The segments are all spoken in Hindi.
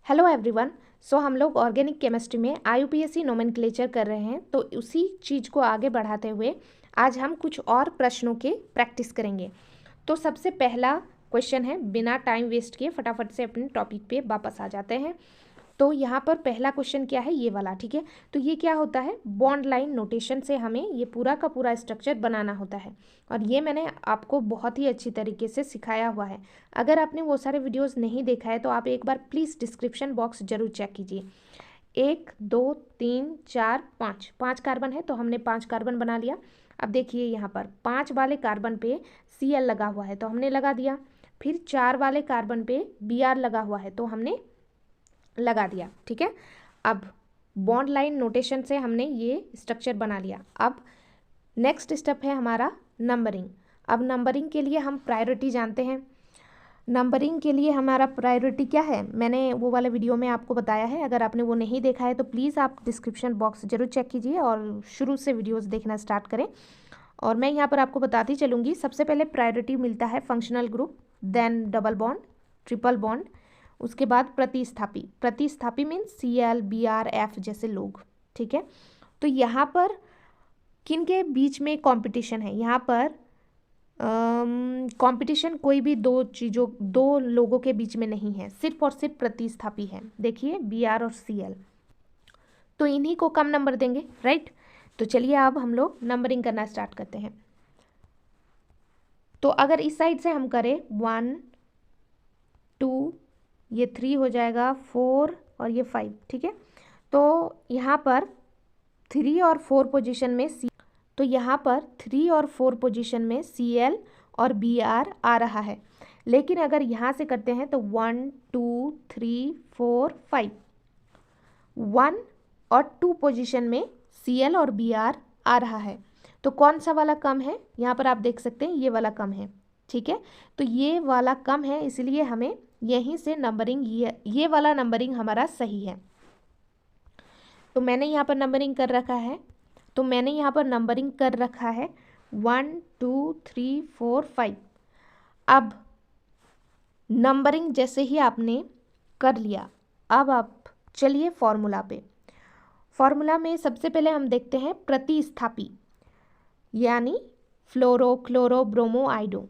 Hello everyone. हम लोग ऑर्गेनिक केमिस्ट्री में IUPAC नोमेनक्लेचर कर रहे हैं, तो उसी चीज़ को आगे बढ़ाते हुए आज हम कुछ और प्रश्नों के प्रैक्टिस करेंगे। तो सबसे पहला क्वेश्चन है, बिना टाइम वेस्ट किए फटाफट से अपने टॉपिक पे वापस आ जाते हैं। तो यहाँ पर पहला क्वेश्चन क्या है, ये वाला, ठीक है। तो ये क्या होता है, बॉन्ड लाइन नोटेशन से हमें ये पूरा का पूरा स्ट्रक्चर बनाना होता है, और ये मैंने आपको बहुत ही अच्छी तरीके से सिखाया हुआ है। अगर आपने वो सारे वीडियोस नहीं देखा है तो आप एक बार प्लीज़ डिस्क्रिप्शन बॉक्स जरूर चेक कीजिए। 1 2 3 4 5 5 कार्बन है, तो हमने 5 कार्बन बना लिया। अब देखिए यहाँ पर 5 वाले कार्बन पे Cl लगा हुआ है, तो हमने लगा दिया। फिर 4 वाले कार्बन पे Br लगा हुआ है, तो हमने लगा दिया, ठीक है। अब बॉन्ड लाइन नोटेशन से हमने ये स्ट्रक्चर बना लिया। अब नेक्स्ट स्टेप है हमारा नंबरिंग। अब नंबरिंग के लिए हम प्रायोरिटी जानते हैं। नंबरिंग के लिए हमारा प्रायोरिटी क्या है, मैंने वो वाला वीडियो में आपको बताया है। अगर आपने वो नहीं देखा है तो प्लीज़ आप डिस्क्रिप्शन बॉक्स जरूर चेक कीजिए और शुरू से वीडियोस देखना स्टार्ट करें। और मैं यहाँ पर आपको बताती चलूँगी। सबसे पहले प्रायोरिटी मिलता है functional group, then double bond, triple bond, उसके बाद प्रतिस्थापी। प्रतिस्थापी मीन्स Cl Br F जैसे लोग, ठीक है। तो यहाँ पर किन के बीच में कंपटीशन है, यहाँ पर कंपटीशन कोई भी दो लोगों के बीच में नहीं है, सिर्फ और सिर्फ प्रतिस्थापी है। देखिए Br और Cl, तो इन्हीं को कम नंबर देंगे, राइट। तो चलिए अब हम लोग नंबरिंग करना स्टार्ट करते हैं। तो अगर इस साइड से हम करें 1 2, ये 3 हो जाएगा, 4 और ये 5, ठीक है। तो यहाँ पर 3 और 4 पोजीशन में तो यहाँ पर 3 और 4 पोजीशन में Cl और Br आ रहा है। लेकिन अगर यहाँ से करते हैं तो 1 2 3 4 5, 1 और 2 पोजीशन में Cl और Br आ रहा है। तो कौन सा वाला कम है, यहाँ पर आप देख सकते हैं ये वाला कम है, ठीक है। तो ये वाला कम है, इसलिए हमें यहीं से नंबरिंग, ये वाला नंबरिंग हमारा सही है। तो मैंने यहाँ पर नंबरिंग कर रखा है, 1 2 3 4 5। अब नंबरिंग जैसे ही आपने कर लिया, अब आप चलिए फॉर्मूला पे। फॉर्मूला में सबसे पहले हम देखते हैं प्रतिस्थापी, यानी फ्लोरो क्लोरो ब्रोमो आइडो।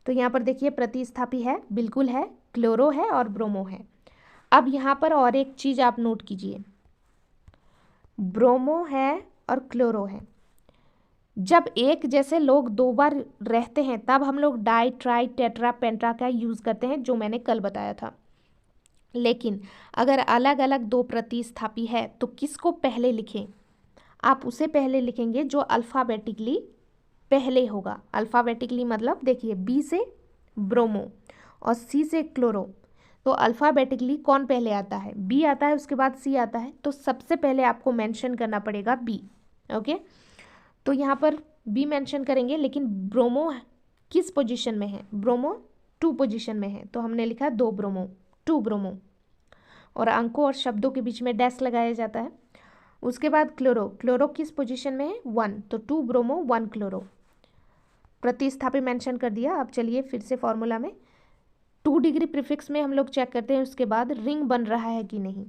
तो यहाँ पर देखिए प्रतिस्थापी है, बिल्कुल है, क्लोरो है और ब्रोमो है। अब यहाँ पर और एक चीज़ आप नोट कीजिए, ब्रोमो है और क्लोरो है। जब एक जैसे लोग दो बार रहते हैं तब हम लोग डाई ट्राई टेट्रा पेंट्रा का यूज़ करते हैं, जो मैंने कल बताया था। लेकिन अगर अलग अलग दो प्रतिस्थापी है तो किसको पहले लिखें, आप उसे पहले लिखेंगे जो अल्फ़ाबेटिकली पहले होगा। अल्फ़ाबेटिकली मतलब देखिए B से ब्रोमो और C से क्लोरो, तो अल्फ़ाबेटिकली कौन पहले आता है, B आता है, उसके बाद C आता है। तो सबसे पहले आपको मेंशन करना पड़ेगा B, ओके। तो यहाँ पर B मेंशन करेंगे, लेकिन ब्रोमो किस पोजीशन में है, ब्रोमो 2 पोजीशन में है, तो हमने लिखा 2 ब्रोमो, 2 ब्रोमो, और अंकों और शब्दों के बीच में डैश लगाया जाता है। उसके बाद क्लोरो, क्लोरो किस पोजीशन में है, 1, तो 2 ब्रोमो 1 क्लोरो, प्रतिस्थापी मेंशन कर दिया। अब चलिए फिर से फॉर्मूला में 2 डिग्री प्रीफिक्स में हम लोग चेक करते हैं उसके बाद रिंग बन रहा है कि नहीं।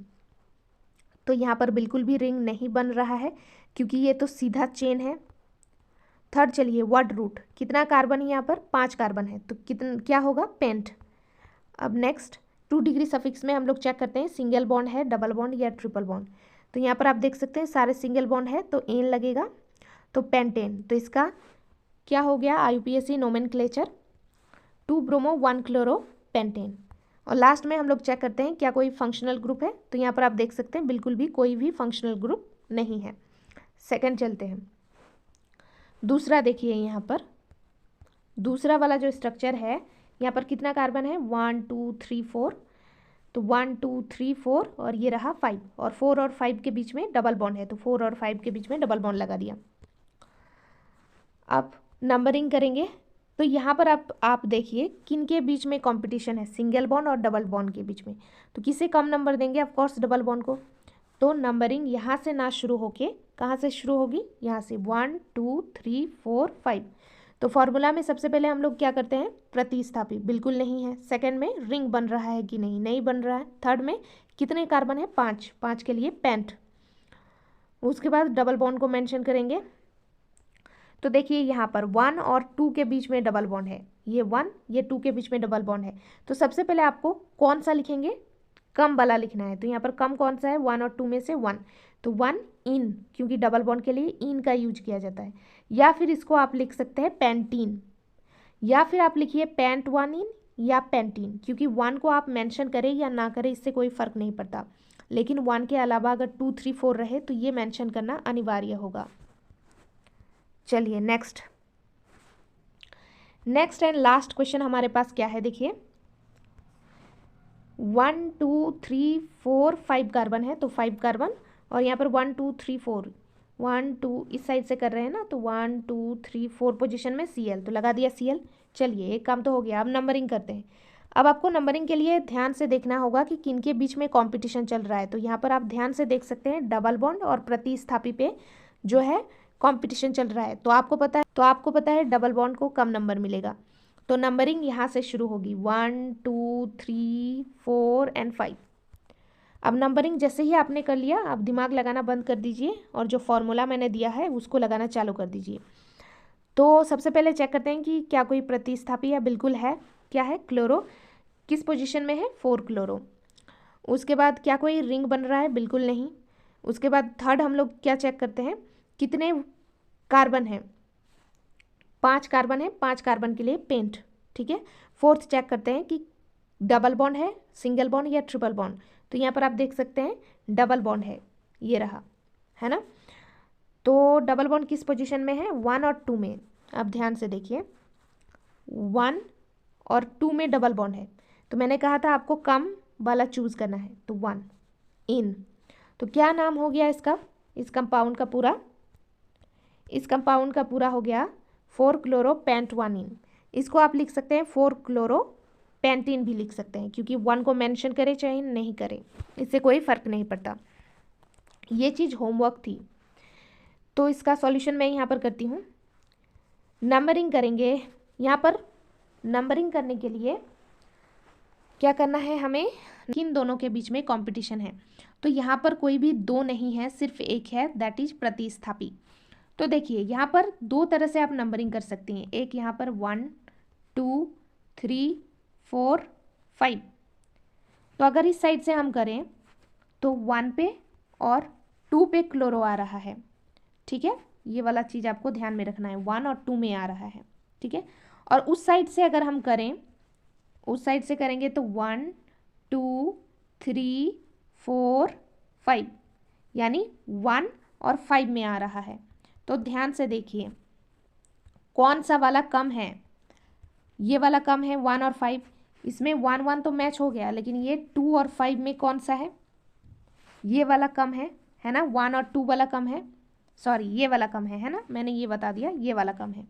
तो यहाँ पर बिल्कुल भी रिंग नहीं बन रहा है, क्योंकि ये तो सीधा चेन है। थर्ड चलिए वर्ड रूट, कितना कार्बन है यहाँ पर, 5 कार्बन है, तो कितना क्या होगा, पेंट। अब नेक्स्ट 2 डिग्री सफिक्स में हम लोग चेक करते हैं सिंगल बॉन्ड है, डबल बॉन्ड या ट्रिपल बॉन्ड। तो यहाँ पर आप देख सकते हैं सारे सिंगल बॉन्ड है, तो एन लगेगा, तो पेंटेन। तो इसका क्या हो गया, IUPAC nomenclature 2 bromo 1 chloro pentane. और लास्ट में हम लोग चेक करते हैं क्या कोई फंक्शनल ग्रुप है, तो यहाँ पर आप देख सकते हैं बिल्कुल भी कोई भी फंक्शनल ग्रुप नहीं है। सेकंड चलते हैं, दूसरा देखिए यहाँ पर दूसरा वाला जो स्ट्रक्चर है, यहाँ पर कितना कार्बन है, 1 2 3 4, तो 1 2 3 4 और ये रहा 5, और 4 और 5 के बीच में डबल बॉन्ड है, तो 4 और 5 के बीच में डबल बॉन्ड लगा दिया। अब नंबरिंग करेंगे, तो यहाँ पर आप देखिए किन के बीच में कंपटीशन है, सिंगल बॉन्ड और डबल बॉन्ड के बीच में। तो किसे कम नंबर देंगे, ऑफ कोर्स डबल बॉन्ड को। तो नंबरिंग यहाँ से ना शुरू होके कहाँ से शुरू होगी, यहाँ से 1 2 3 4 5। तो फॉर्मूला में सबसे पहले हम लोग क्या करते हैं, प्रतिस्थापी, बिल्कुल नहीं है। सेकंड में रिंग बन रहा है कि नहीं, नहीं बन रहा है। थर्ड में कितने कार्बन है, 5, 5 के लिए पेंट। उसके बाद डबल बॉन्ड को मेंशन करेंगे। तो देखिए यहाँ पर 1 और 2 के बीच में डबल बॉन्ड है, ये 1 ये 2 के बीच में डबल बॉन्ड है। तो सबसे पहले आपको कौन सा लिखेंगे, कम वाला लिखना है। तो यहाँ पर कम कौन सा है, 1 और 2 में से 1, तो 1 इन, क्योंकि डबल बॉन्ड के लिए इन का यूज किया जाता है। या फिर इसको आप लिख सकते हैं पेंटीन, या फिर आप लिखिए पेंट 1 इन या पेंटीन, क्योंकि 1 को आप मेंशन करें या ना करें इससे कोई फ़र्क नहीं पड़ता, लेकिन 1 के अलावा अगर 2, 3, 4 रहे तो ये मेंशन करना अनिवार्य होगा। चलिए नेक्स्ट एंड लास्ट क्वेश्चन हमारे पास क्या है, देखिए 1, 2, 3, 4, 5 कार्बन है, तो 5 कार्बन, और यहाँ पर 1, 2, 3, 4, 1, 2 इस साइड से कर रहे हैं ना, तो 1, 2, 3, 4 पोजीशन में Cl, तो लगा दिया Cl। चलिए एक काम तो हो गया, अब नंबरिंग करते हैं। अब आपको नंबरिंग के लिए ध्यान से देखना होगा कि किन के बीच में कंपटीशन चल रहा है। तो यहाँ पर आप ध्यान से देख सकते हैं डबल बॉन्ड और प्रतिस्थापी पे जो है कंपटीशन चल रहा है। तो आपको पता है डबल बॉन्ड को कम नंबर मिलेगा। तो नंबरिंग यहाँ से शुरू होगी 1, 2, 3, 4 एंड 5। अब नंबरिंग जैसे ही आपने कर लिया, अब दिमाग लगाना बंद कर दीजिए और जो फॉर्मूला मैंने दिया है उसको लगाना चालू कर दीजिए। तो सबसे पहले चेक करते हैं कि क्या कोई प्रतिस्थापी है, बिल्कुल है। क्या है, क्लोरो, किस पोजीशन में है, 4 क्लोरो। उसके बाद क्या कोई रिंग बन रहा है, बिल्कुल नहीं। उसके बाद थर्ड हम लोग क्या चेक करते हैं, कितने कार्बन है, 5 कार्बन है, 5 कार्बन के लिए पेंट, ठीक है। फोर्थ चेक करते हैं कि डबल बॉन्ड है, सिंगल बॉन्ड या ट्रिपल बॉन्ड। तो यहाँ पर आप देख सकते हैं डबल बॉन्ड है, ये रहा, है ना। तो डबल बॉन्ड किस पोजीशन में है, 1 और 2 में। अब ध्यान से देखिए 1 और 2 में डबल बॉन्ड है, तो मैंने कहा था आपको कम वाला चूज़ करना है, तो 1 इन। तो क्या नाम हो गया इसका, इस कंपाउंड का पूरा, इस कंपाउंड का पूरा हो गया 4 क्लोरो पेंट 1 इन। इसको आप लिख सकते हैं 4 क्लोरो पेंटीन भी लिख सकते हैं, क्योंकि 1 को मेंशन करें चाहे नहीं करें इससे कोई फ़र्क नहीं पड़ता। ये चीज़ होमवर्क थी, तो इसका सॉल्यूशन मैं यहाँ पर करती हूँ। नंबरिंग करेंगे, यहाँ पर नंबरिंग करने के लिए क्या करना है हमें, किन दोनों के बीच में कंपटीशन है। तो यहाँ पर कोई भी दो नहीं है, सिर्फ एक है, दैट इज प्रतिस्थापी। तो देखिए यहाँ पर दो तरह से आप नंबरिंग कर सकती हैं। एक यहाँ पर 1, 2, 3, 4, 5। तो अगर इस साइड से हम करें तो 1 पे और 2 पे क्लोरो आ रहा है, ठीक है। ये वाला चीज़ आपको ध्यान में रखना है, 1 और 2 में आ रहा है, ठीक है। और उस साइड से अगर हम करें, उस साइड से करेंगे तो 1, 2, 3, 4, 5, यानी 1 और 5 में आ रहा है। तो ध्यान से देखिए कौन सा वाला कम है, ये वाला कम है 1 और 5। इसमें 1, 1 तो मैच हो गया, लेकिन ये 2 और 5 में कौन सा है, ये वाला कम है ना। 1 और 2 वाला कम है, सॉरी ये वाला कम है ना, मैंने ये बता दिया, ये वाला कम है।